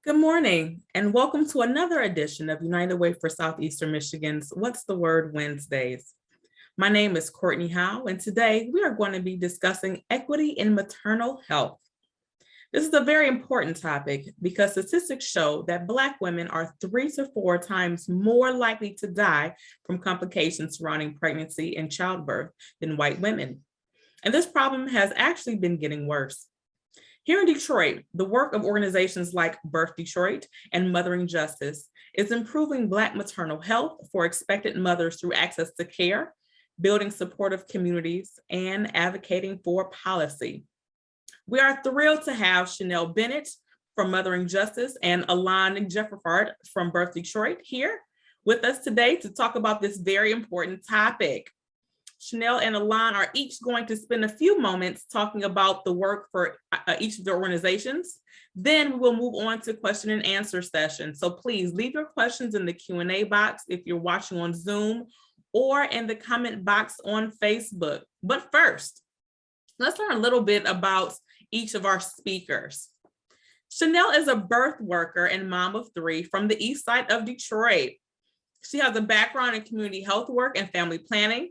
Good morning, and welcome to another edition of United Way for Southeastern Michigan's What's the Word Wednesdays. My name is Courtney Howe, and today we are going to be discussing equity in maternal health. This is a very important topic because statistics show that Black women are 3 to 4 times more likely to die from complications surrounding pregnancy and childbirth than white women. And this problem has actually been getting worse. Here in Detroit, the work of organizations like Birth Detroit and Mothering Justice is improving Black maternal health for expectant mothers through access to care, building supportive communities, and advocating for policy. We are thrilled to have Shanayl Bennett from Mothering Justice and Elon Geffrard from Birth Detroit here with us today to talk about this very important topic. Shanayl and Elon are each going to spend a few moments talking about the work for each of the organizations. Then we will move on to question and answer session. So please leave your questions in the Q&A box if you're watching on Zoom or in the comment box on Facebook. But first, let's learn a little bit about each of our speakers. Shanayl is a birth worker and mom of 3 from the east side of Detroit. She has a background in community health work and family planning.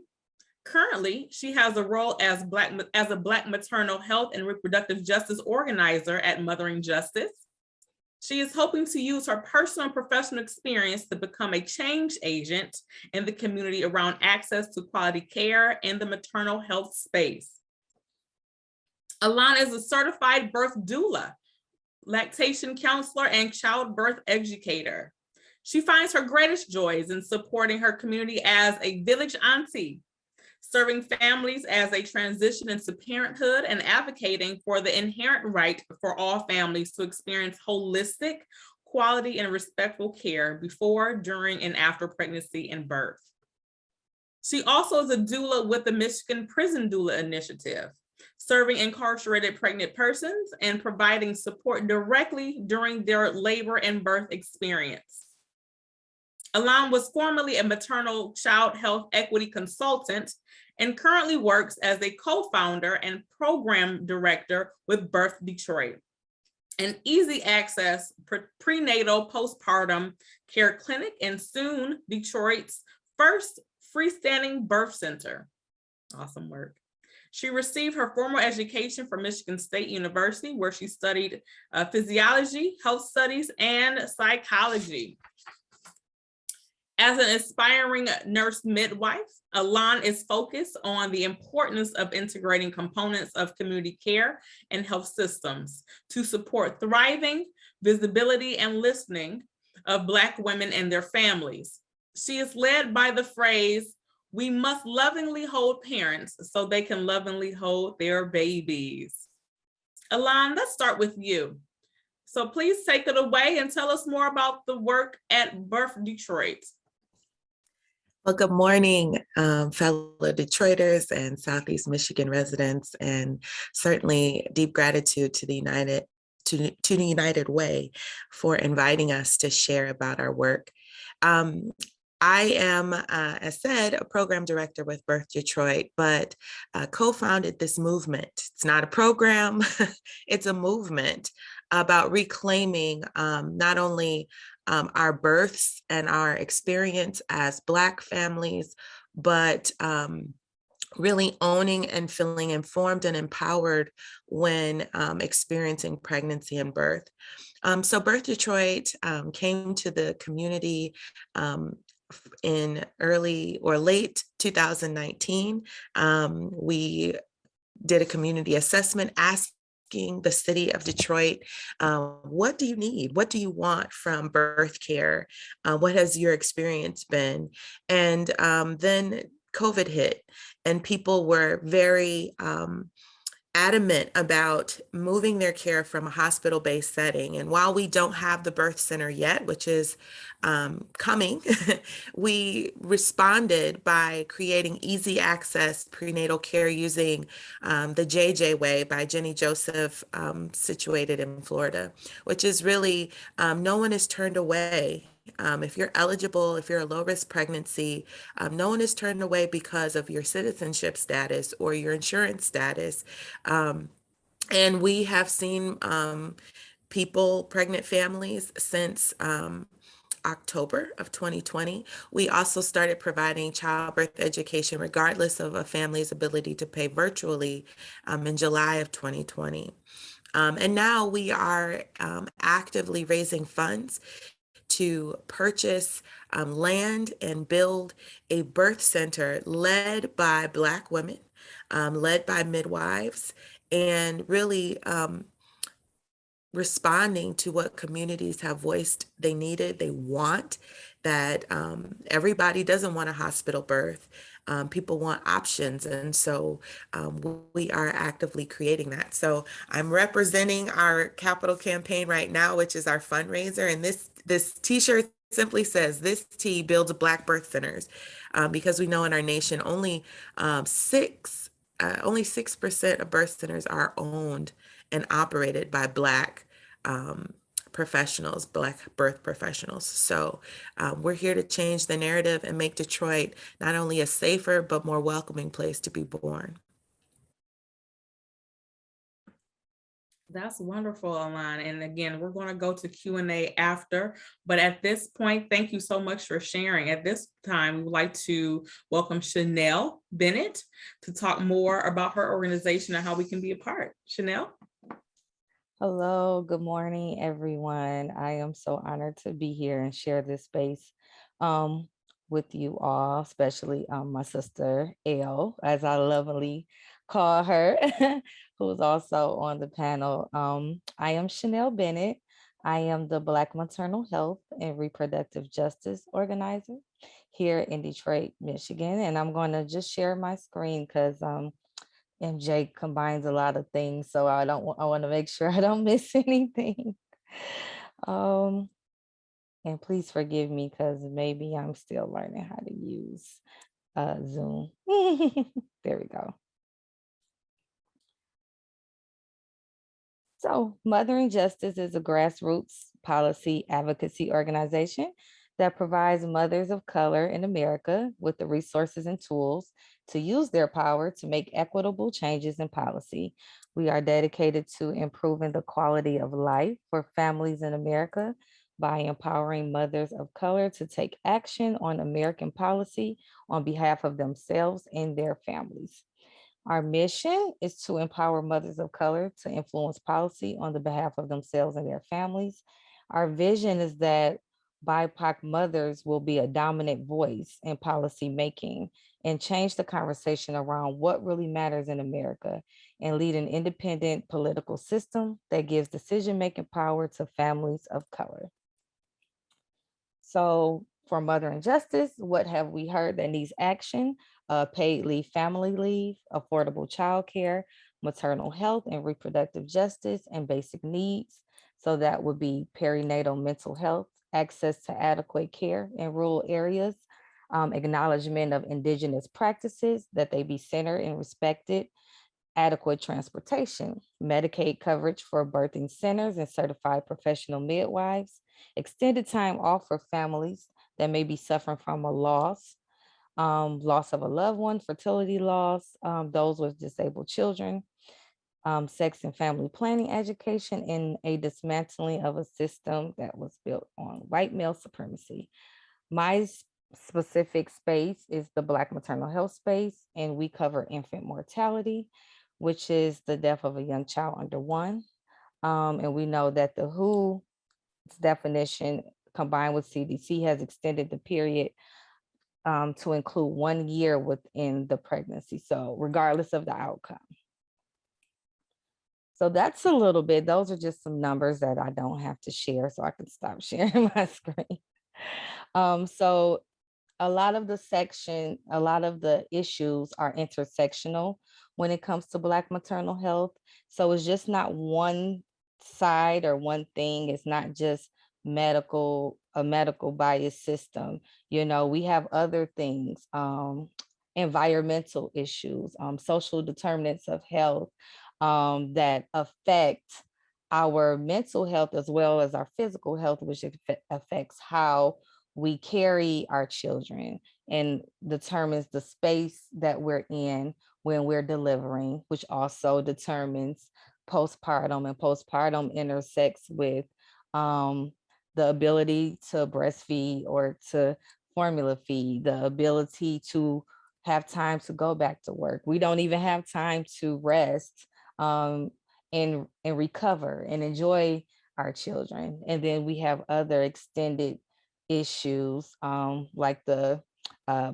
Currently, she has a role as a Black maternal health and reproductive justice organizer at Mothering Justice. She is hoping to use her personal and professional experience to become a change agent in the community around access to quality care in the maternal health space. Elon is a certified birth doula, lactation counselor, and childbirth educator. She finds her greatest joys in supporting her community as a village auntie, serving families as they transition into parenthood, and advocating for the inherent right for all families to experience holistic, quality, and respectful care before, during, and after pregnancy and birth. She also is a doula with the Michigan Prison Doula Initiative, serving incarcerated pregnant persons and providing support directly during their labor and birth experience. Elon was formerly a maternal child health equity consultant and currently works as a co-founder and program director with Birth Detroit, an easy access prenatal postpartum care clinic and soon Detroit's first freestanding birth center. Awesome work. She received her formal education from Michigan State University, where she studied physiology, health studies, and psychology. As an aspiring nurse midwife, Elon is focused on the importance of integrating components of community care and health systems to support thriving, visibility, and listening of Black women and their families. She is led by the phrase, "We must lovingly hold parents so they can lovingly hold their babies." Elon, let's start with you. So please take it away and tell us more about the work at Birth Detroit. Well, good morning, fellow Detroiters and Southeast Michigan residents, and certainly deep gratitude to the United Way for inviting us to share about our work. I am, as said, a program director with Birth Detroit, but co-founded this movement. It's not a program, it's a movement about reclaiming not only our births and our experience as Black families, but really owning and feeling informed and empowered when experiencing pregnancy and birth. So Birth Detroit came to the community in early or late 2019. We did a community assessment asking the city of Detroit, what do you need? What do you want from birth care? What has your experience been? And then COVID hit, and people were very adamant about moving their care from a hospital-based setting. And while we don't have the birth center yet, which is coming, we responded by creating easy access prenatal care using the JJ Way by Jenny Joseph, situated in Florida, which is really, no one is turned away. If you're eligible, if you're a low-risk pregnancy, no one is turned away because of your citizenship status or your insurance status. And we have seen people, pregnant families since October of 2020. We also started providing childbirth education regardless of a family's ability to pay virtually in July of 2020. And now we are actively raising funds to purchase land and build a birth center led by Black women, led by midwives, and really responding to what communities have voiced they needed, they want, that everybody doesn't want a hospital birth. People want options. And so we are actively creating that. So I'm representing our capital campaign right now, which is our fundraiser. And this t-shirt simply says, "This tea builds Black birth centers," because we know in our nation only 6% of birth centers are owned and operated by Black professionals, Black birth professionals. So we're here to change the narrative and make Detroit not only a safer, but more welcoming place to be born. That's wonderful, Elon. And again, we're going to go to Q&A after, but at this point, thank you so much for sharing. At this time, we would like to welcome Shanayl Bennett to talk more about her organization and how we can be a part. Shanayl? Hello, good morning, everyone. I am so honored to be here and share this space with you all, especially my sister, Elle, as I lovingly call her, who is also on the panel. I am Shanayl Bennett. I am the Black Maternal Health and Reproductive Justice Organizer here in Detroit, Michigan. And I'm going to just share my screen because MJ combines a lot of things, so I want to make sure I don't miss anything. And please forgive me because maybe I'm still learning how to use Zoom. There we go. So Mothering Justice is a grassroots policy advocacy organization that provides mothers of color in America with the resources and tools to use their power to make equitable changes in policy. We are dedicated to improving the quality of life for families in America by empowering mothers of color to take action on American policy on behalf of themselves and their families. Our mission is to empower mothers of color to influence policy on the behalf of themselves and their families. Our vision is that BIPOC mothers will be a dominant voice in policy making and change the conversation around what really matters in America and lead an independent political system that gives decision-making power to families of color. So for Mothering Justice, what have we heard that needs action? Paid leave, family leave, affordable childcare, maternal health and reproductive justice, and basic needs. So that would be perinatal mental health, access to adequate care in rural areas, acknowledgement of Indigenous practices, that they be centered and respected, adequate transportation, Medicaid coverage for birthing centers and certified professional midwives, extended time off for families that may be suffering from a loss of a loved one, fertility loss, those with disabled children, sex and family planning education, and a dismantling of a system that was built on white male supremacy. My specific space is the Black maternal health space, and we cover infant mortality, which is the death of a young child under 1. And we know that the WHO's definition combined with CDC has extended the period to include 1 year within the pregnancy. So regardless of the outcome. So that's a little bit, those are just some numbers that I don't have to share, so I can stop sharing my screen. So a lot of the issues are intersectional when it comes to Black maternal health. So it's just not one side or one thing. It's not just a medical bias system. You know, we have other things, environmental issues, social determinants of health that affect our mental health as well as our physical health, which affects how we carry our children and determines the space that we're in when we're delivering, which also determines postpartum, and postpartum intersects with the ability to breastfeed or to formula feed, the ability to have time to go back to work. We don't even have time to rest and recover and enjoy our children. And then we have other extended issues like the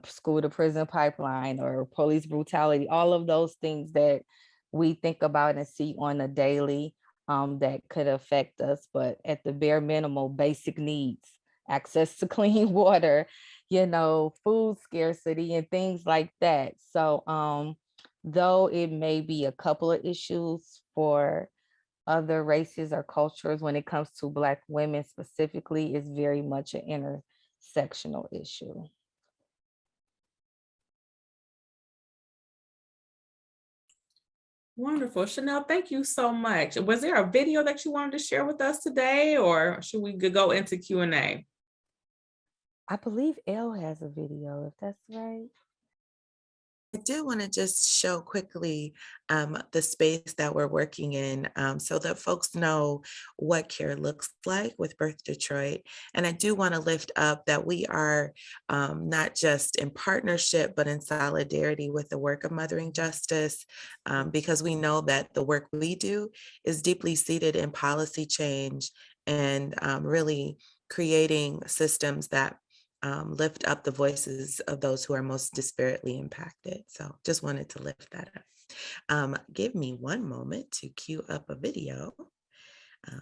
school to prison pipeline or police brutality, all of those things that we think about and see on a daily that could affect us. But at the bare minimal, basic needs, access to clean water, food scarcity and things like that. So though it may be a couple of issues for other races or cultures, when it comes to Black women specifically, is very much an intersectional issue. Wonderful. Shanayl, thank you so much. Was there a video that you wanted to share with us today, or should we go into Q&A? I believe Elle has a video, if that's right. I do want to just show quickly the space that we're working in so that folks know what care looks like with Birth Detroit. And I do want to lift up that we are not just in partnership, but in solidarity with the work of Mothering Justice, because we know that the work we do is deeply seated in policy change and really creating systems that lift up the voices of those who are most disparately impacted. So just wanted to lift that up. Give me one moment to queue up a video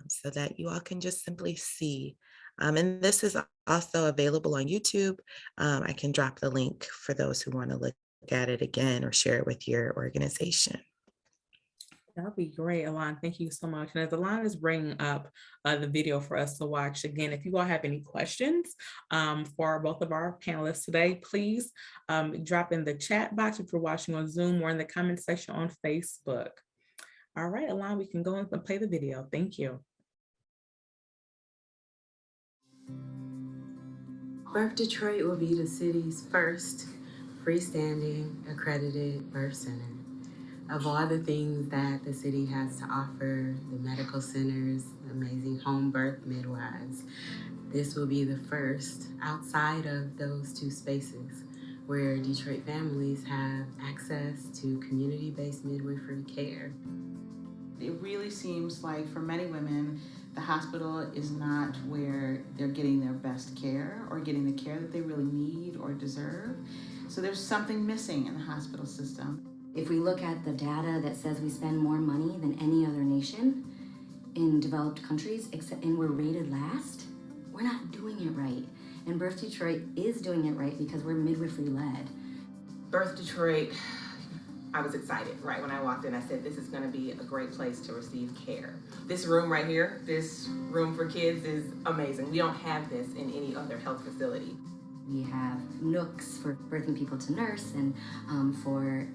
so that you all can just simply see. And this is also available on YouTube. I can drop the link for those who want to look at it again or share it with your organization. That'd be great, Elon. Thank you so much. And as Elon is bringing up the video for us to watch, again, if you all have any questions for both of our panelists today, please drop in the chat box if you're watching on Zoom or in the comment section on Facebook. All right, Elon, we can go and play the video. Thank you. Birth Detroit will be the city's first freestanding accredited birth center. Of all the things that the city has to offer, the medical centers, amazing home birth midwives, this will be the first outside of those two spaces where Detroit families have access to community-based midwifery care. It really seems like for many women, the hospital is not where they're getting their best care or getting the care that they really need or deserve. So there's something missing in the hospital system. If we look at the data that says we spend more money than any other nation in developed countries, and we're rated last, we're not doing it right. And Birth Detroit is doing it right because we're midwifery led. Birth Detroit, I was excited, right? When I walked in, I said, this is gonna be a great place to receive care. This room right here, this room for kids is amazing. We don't have this in any other health facility. We have nooks for birthing people to nurse and for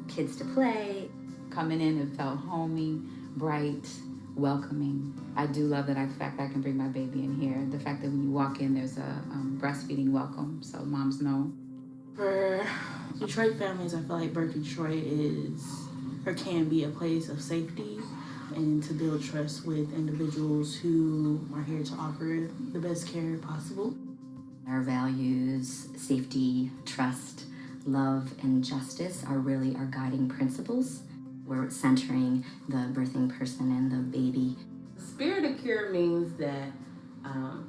kids to play. Coming in, it felt homey, bright, welcoming. I do love the fact that I can bring my baby in here. The fact that when you walk in, there's a breastfeeding welcome, so moms know. For Detroit families, I feel like Birth Detroit is or can be a place of safety and to build trust with individuals who are here to offer the best care possible. Our values, safety, trust, love, and justice are really our guiding principles. We're centering the birthing person and the baby. Spirit of care means that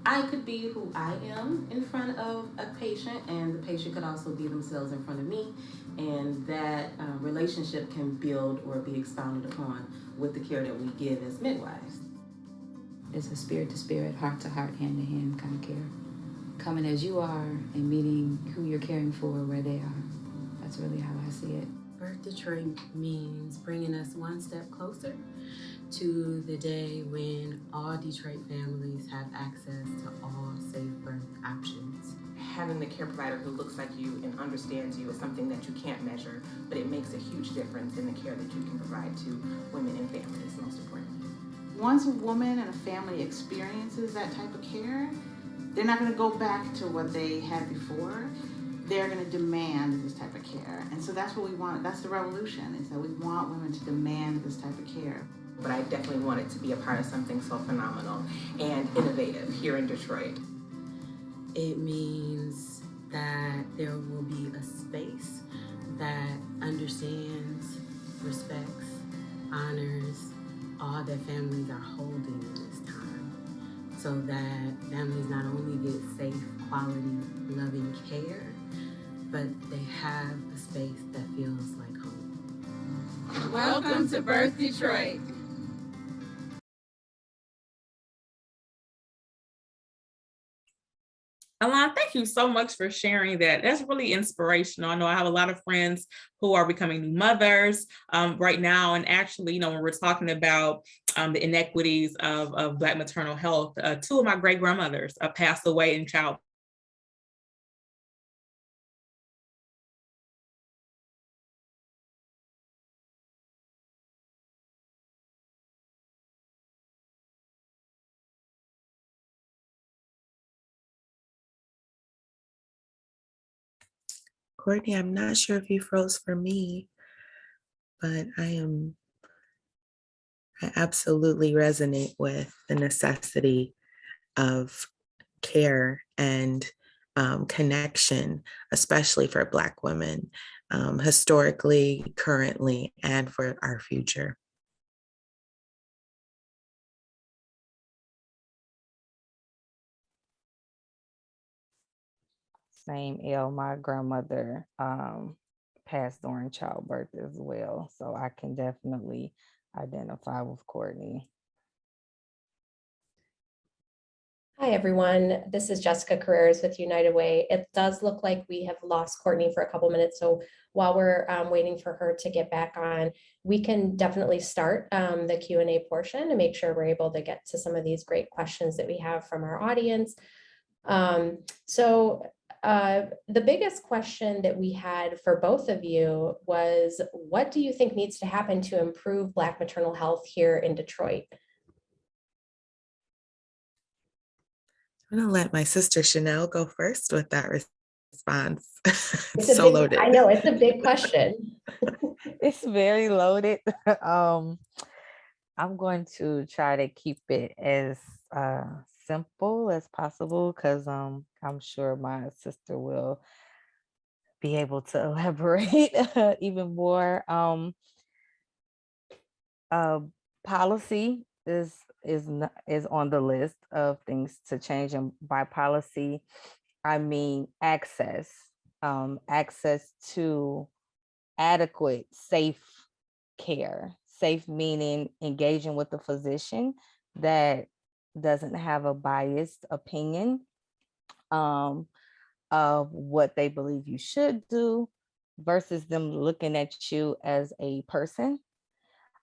I could be who I am in front of a patient, and the patient could also be themselves in front of me, and that relationship can build or be expounded upon with the care that we give as midwives. It's a spirit to spirit, heart to heart, hand to hand kind of care. Coming as you are and meeting who you're caring for where they are. That's really how I see it. Birth Detroit means bringing us one step closer to the day when all Detroit families have access to all safe birth options. Having the care provider who looks like you and understands you is something that you can't measure, but it makes a huge difference in the care that you can provide to women and families, most importantly. Once a woman and a family experiences that type of care, they're not gonna go back to what they had before. They're gonna demand this type of care. And so that's what we want, that's the revolution, is that we want women to demand this type of care. but I definitely wanted to be a part of something so phenomenal and innovative here in Detroit. It means that there will be a space that understands, respects, honors all that families are holding in this time, so that families not only get safe, quality, loving care, but they have a space that feels like home. Welcome to Birth Detroit. Elon, thank you so much for sharing that. That's really inspirational. I know I have a lot of friends who are becoming new mothers right now. And actually, when we're talking about the inequities of Black maternal health, two of my great grandmothers passed away in childbirth. Courtney, I'm not sure if you froze for me, but I absolutely resonate with the necessity of care and connection, especially for Black women, historically, currently, and for our future. Same ill. My grandmother passed during childbirth as well. So I can definitely identify with Courtney. Hi, everyone. This is Jessica Carreras with United Way. It does look like we have lost Courtney for a couple minutes. So while we're waiting for her to get back on, we can definitely start the Q&A portion and make sure we're able to get to some of these great questions that we have from our audience. The biggest question that we had for both of you was, what do you think needs to happen to improve Black maternal health here in Detroit? I'm gonna let my sister Shanayl go first with that response. It's so loaded. I know, it's a big question. It's very loaded. I'm going to try to keep it as simple as possible, because I'm sure my sister will be able to elaborate even more. Policy is on the list of things to change, and by policy I mean access to adequate, safe care. Safe meaning engaging with the physician that doesn't have a biased opinion of what they believe you should do, versus them looking at you as a person.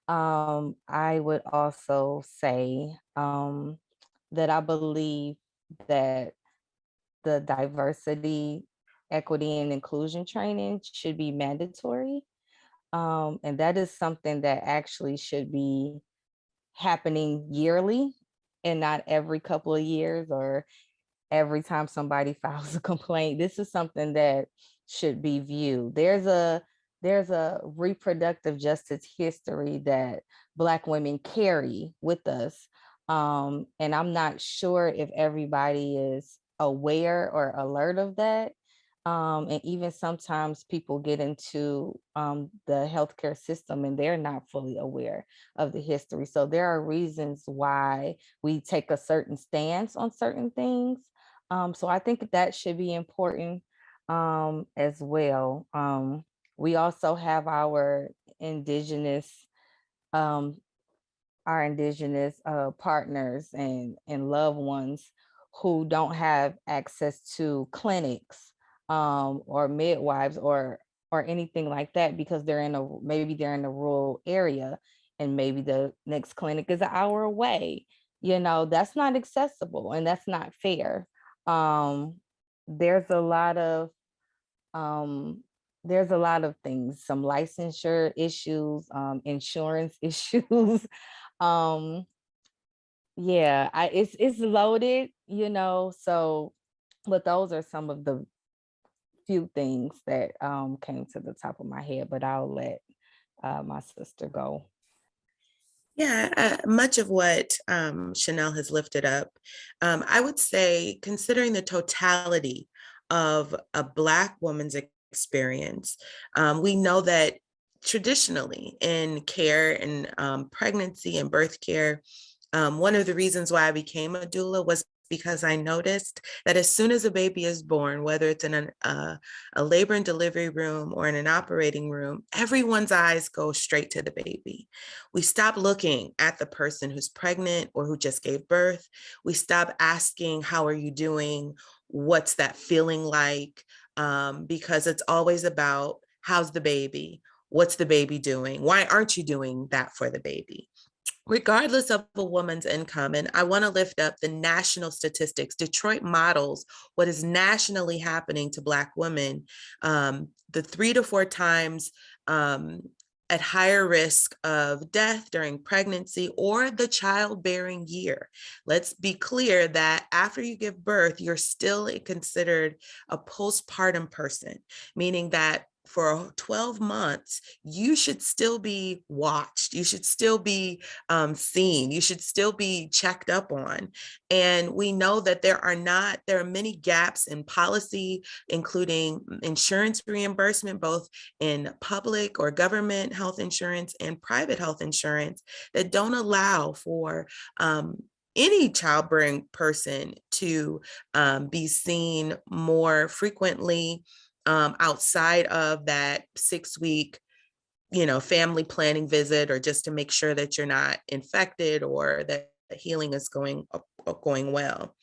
I would also say that I believe that the diversity, equity, and inclusion training should be mandatory. And that is something that actually should be happening yearly and not every couple of years or every time somebody files a complaint. This is something that should be viewed. There's a reproductive justice history that Black women carry with us. And I'm not sure if everybody is aware or alert of that. And even sometimes people get into the healthcare system and they're not fully aware of the history. So there are reasons why we take a certain stance on certain things. So I think that should be important as well. We also have our indigenous partners and loved ones who don't have access to clinics or midwives or anything like that, because maybe they're in a rural area and maybe the next clinic is an hour away. That's not accessible and that's not fair. There's a lot of things, some licensure issues, insurance issues. It's loaded, so, but those are some of the few things that came to the top of my head, but I'll let my sister go. Yeah, much of what Shanayl has lifted up, I would say, considering the totality of a Black woman's experience, we know that traditionally in care and pregnancy and birth care, one of the reasons why I became a doula was because I noticed that as soon as a baby is born, whether it's in a labor and delivery room or in an operating room, everyone's eyes go straight to the baby. We stop looking at the person who's pregnant or who just gave birth. We stop asking, how are you doing? What's that feeling like? Because it's always about, how's the baby? What's the baby doing? Why aren't you doing that for the baby? Regardless of a woman's income, and I want to lift up the national statistics. Detroit models what is nationally happening to Black women, the 3 to 4 times at higher risk of death during pregnancy or the childbearing year. Let's be clear that after you give birth, you're still considered a postpartum person, meaning that for 12 months, you should still be watched. You should still be seen. You should still be checked up on. And we know that there are many gaps in policy, including insurance reimbursement, both in public or government health insurance and private health insurance, that don't allow for any childbearing person to be seen more frequently outside of that 6-week, family planning visit, or just to make sure that you're not infected or that the healing is going well.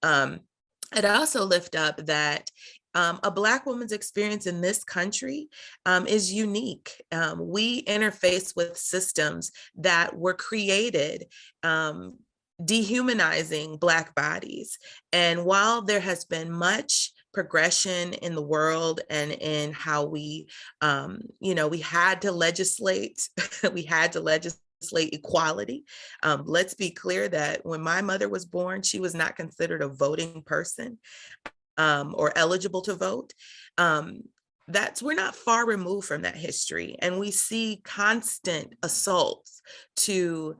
I'd also lift up that a Black woman's experience in this country is unique. We interface with systems that were created dehumanizing Black bodies. And while there has been much progression in the world and in how we had to legislate, we had to legislate equality. Let's be clear that when my mother was born, she was not considered a voting person or eligible to vote. We're not far removed from that history. And we see constant assaults to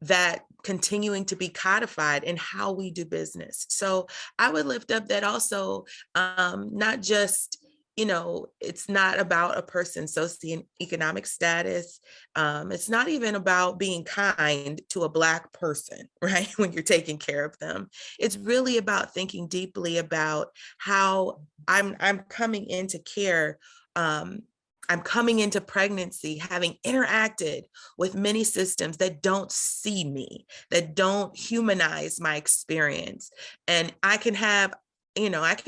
that continuing to be codified in how we do business. So I would lift up that also, not just, it's not about a person's socioeconomic status. It's not even about being kind to a Black person, right? When you're taking care of them. It's really about thinking deeply about how I'm coming into care. I'm coming into pregnancy having interacted with many systems that don't see me, that don't humanize my experience. And I can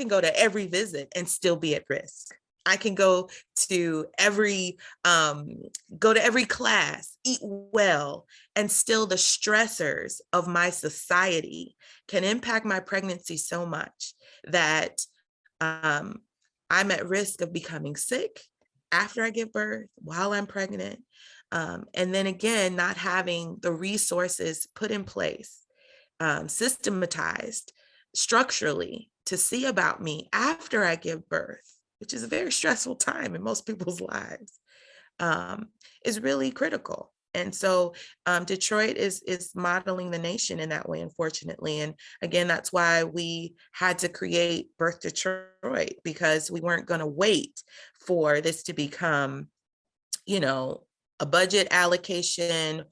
go to every visit and still be at risk. I can go to every class, eat well, and still the stressors of my society can impact my pregnancy so much that I'm at risk of becoming sick after I give birth, while I'm pregnant, and then again, not having the resources put in place, systematized structurally to see about me after I give birth, which is a very stressful time in most people's lives, is really critical. And so Detroit is modeling the nation in that way, unfortunately. And again, that's why we had to create Birth Detroit, because we weren't going to wait for this to become, a budget allocation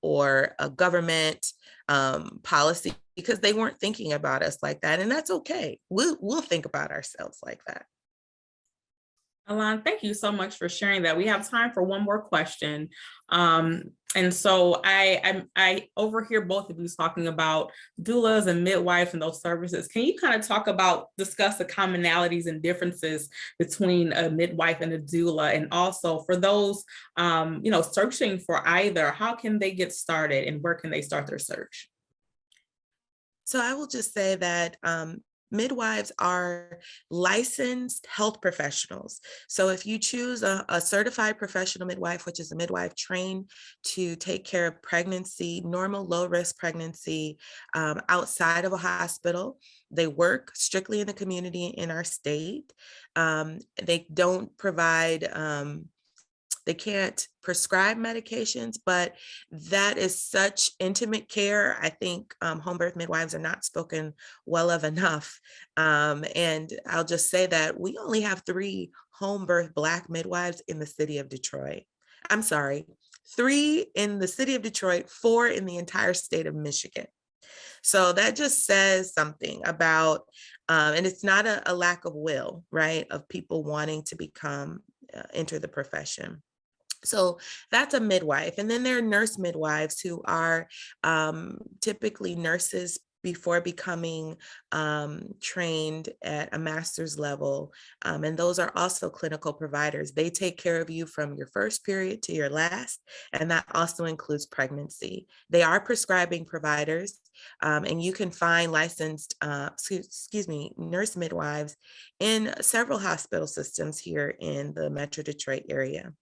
or a government policy, because they weren't thinking about us like that. And that's okay. We'll think about ourselves like that. Elon, thank you so much for sharing that. We have time for one more question. And so I overhear both of you talking about doulas and midwives and those services. Can you kind of discuss the commonalities and differences between a midwife and a doula? And also for those, searching for either, how can they get started and where can they start their search? So I will just say that midwives are licensed health professionals. So if you choose a certified professional midwife, which is a midwife trained to take care of pregnancy, normal low-risk pregnancy outside of a hospital, they work strictly in the community in our state. They don't provide They can't prescribe medications, but that is such intimate care. I think home birth midwives are not spoken well of enough. And I'll just say that we only have 3 home birth Black midwives in the city of Detroit. I'm sorry, 3 in the city of Detroit, 4 in the entire state of Michigan. So that just says something about, and it's not a lack of will, right, of people wanting to enter the profession. So that's a midwife. And then there are nurse midwives who are typically nurses before becoming trained at a master's level. And those are also clinical providers. They take care of you from your first period to your last, and that also includes pregnancy. They are prescribing providers, and you can find licensed, nurse midwives in several hospital systems here in the Metro Detroit area.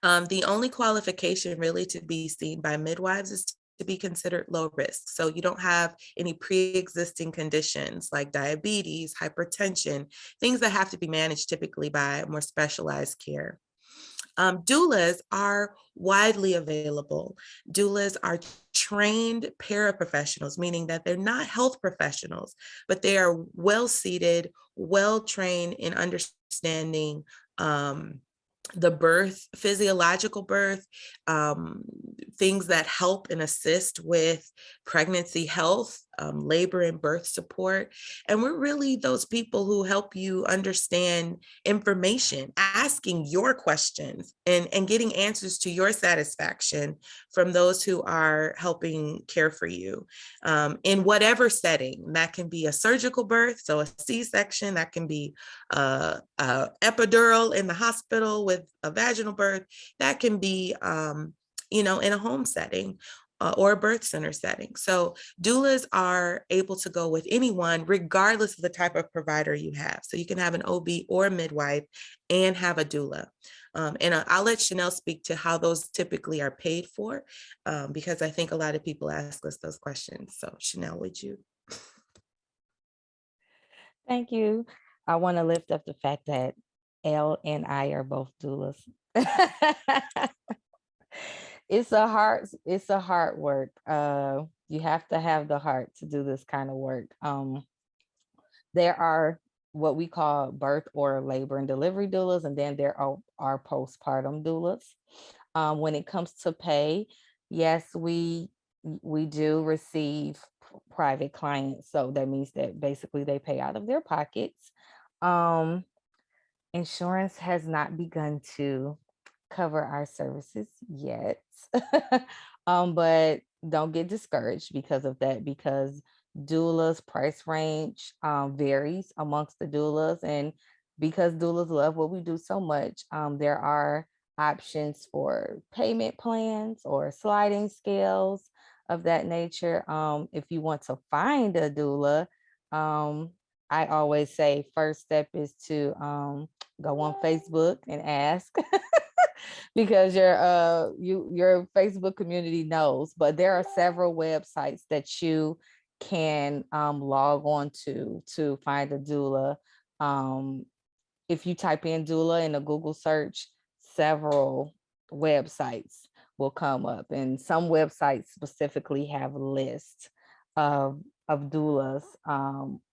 The only qualification really to be seen by midwives is to be considered low risk. So you don't have any pre-existing conditions like diabetes, hypertension, things that have to be managed typically by more specialized care. Doulas are widely available. Doulas are trained paraprofessionals, meaning that they're not health professionals, but they are well-seated, well-trained in understanding the birth, physiological birth, things that help and assist with pregnancy health, labor and birth support. And we're really those people who help you understand information, asking your questions and getting answers to your satisfaction from those who are helping care for you in whatever setting. That can be a surgical birth, so a C-section, that can be a epidural in the hospital with a vaginal birth, that can be in a home setting or a birth center setting. So doulas are able to go with anyone, regardless of the type of provider you have. So you can have an OB or a midwife and have a doula. And I'll let Shanayl speak to how those typically are paid for, because I think a lot of people ask us those questions. So Shanayl, would you? Thank you. I want to lift up the fact that Elle and I are both doulas. It's a hard work. You have to have the heart to do this kind of work. There are what we call birth or labor and delivery doulas, and then there are postpartum doulas. When it comes to pay, yes, we do receive private clients. So that means that basically they pay out of their pockets. Insurance has not begun to cover our services yet. But don't get discouraged because of that, because doulas price range varies amongst the doulas, and because doulas love what we do so much, there are options for payment plans or sliding scales of that nature. If you want to find a doula, I always say first step is to go on Facebook and ask. Because your Facebook community knows, but there are several websites that you can log on to find a doula. If you type in doula in a Google search, several websites will come up, and some websites specifically have lists of doulas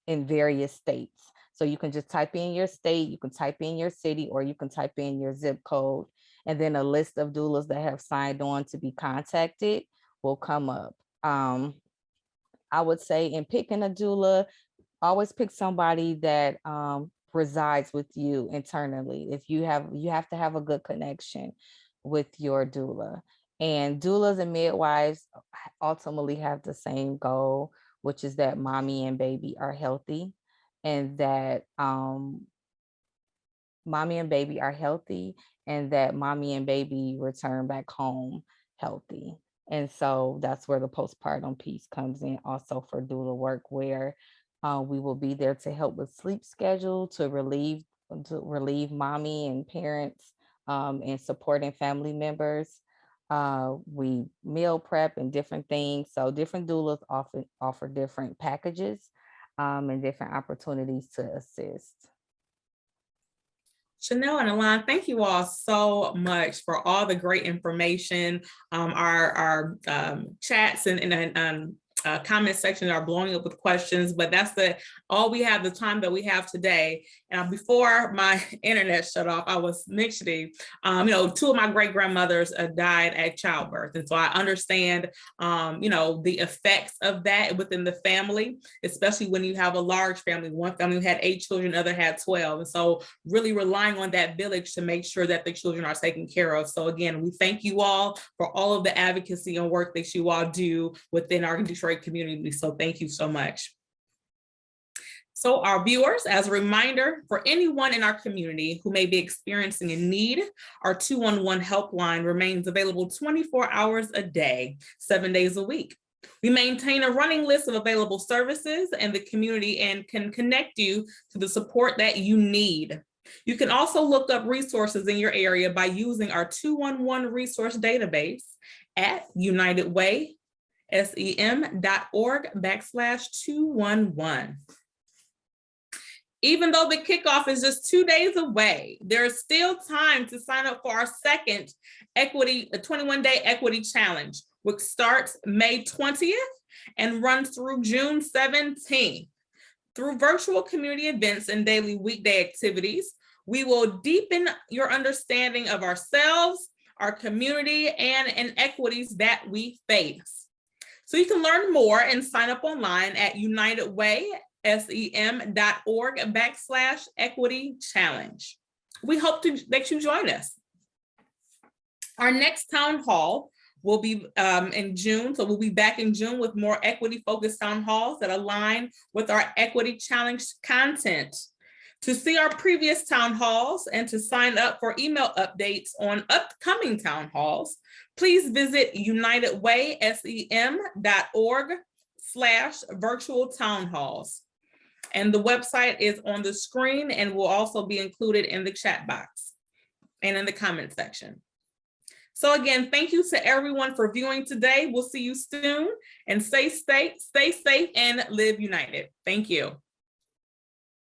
in various states. So you can just type in your state, you can type in your city, or you can type in your zip code, and then a list of doulas that have signed on to be contacted will come up. I would say in picking a doula, always pick somebody that resides with you internally. If you have to have a good connection with your doula. And doulas and midwives ultimately have the same goal, which is that mommy and baby are healthy, and that mommy and baby return back home healthy. And so that's where the postpartum piece comes in also for doula work, where we will be there to help with sleep schedule, to relieve mommy and parents, and supporting family members. We meal prep and different things. So different doulas offer different packages and different opportunities to assist. Shanayl and Elon, thank you all so much for all the great information. Our chats and comment section are blowing up with questions, but that's all we have, the time that we have today. And before my internet shut off, I was mentioning, two of my great grandmothers died at childbirth. And so I understand, the effects of that within the family, especially when you have a large family. One family had 8 children, the other had 12. And so really relying on that village to make sure that the children are taken care of. So again, we thank you all for all of the advocacy and work that you all do within our Detroit community. So thank you so much. So our viewers, as a reminder, for anyone in our community who may be experiencing a need, our 211 helpline remains available 24 hours a day, 7 days a week. We maintain a running list of available services in the community and can connect you to the support that you need. You can also look up resources in your area by using our 211 resource database at unitedwaysem.org/211. Even though the kickoff is just 2 days away, there's still time to sign up for our second 21-day equity challenge, which starts May 20th and runs through June 17th. Through virtual community events and daily weekday activities, we will deepen your understanding of ourselves, our community, and inequities that we face. So you can learn more and sign up online at unitedwaysem.org/equity challenge. We hope that you join us. Our next town hall will be in June. So we'll be back in June with more equity focused town halls that align with our equity challenge content. To see our previous town halls and to sign up for email updates on upcoming town halls, please visit unitedwaysem.org/virtual town halls. And the website is on the screen and will also be included in the chat box and in the comment section. So again, thank you to everyone for viewing today. We'll see you soon, and stay safe and live united. Thank you.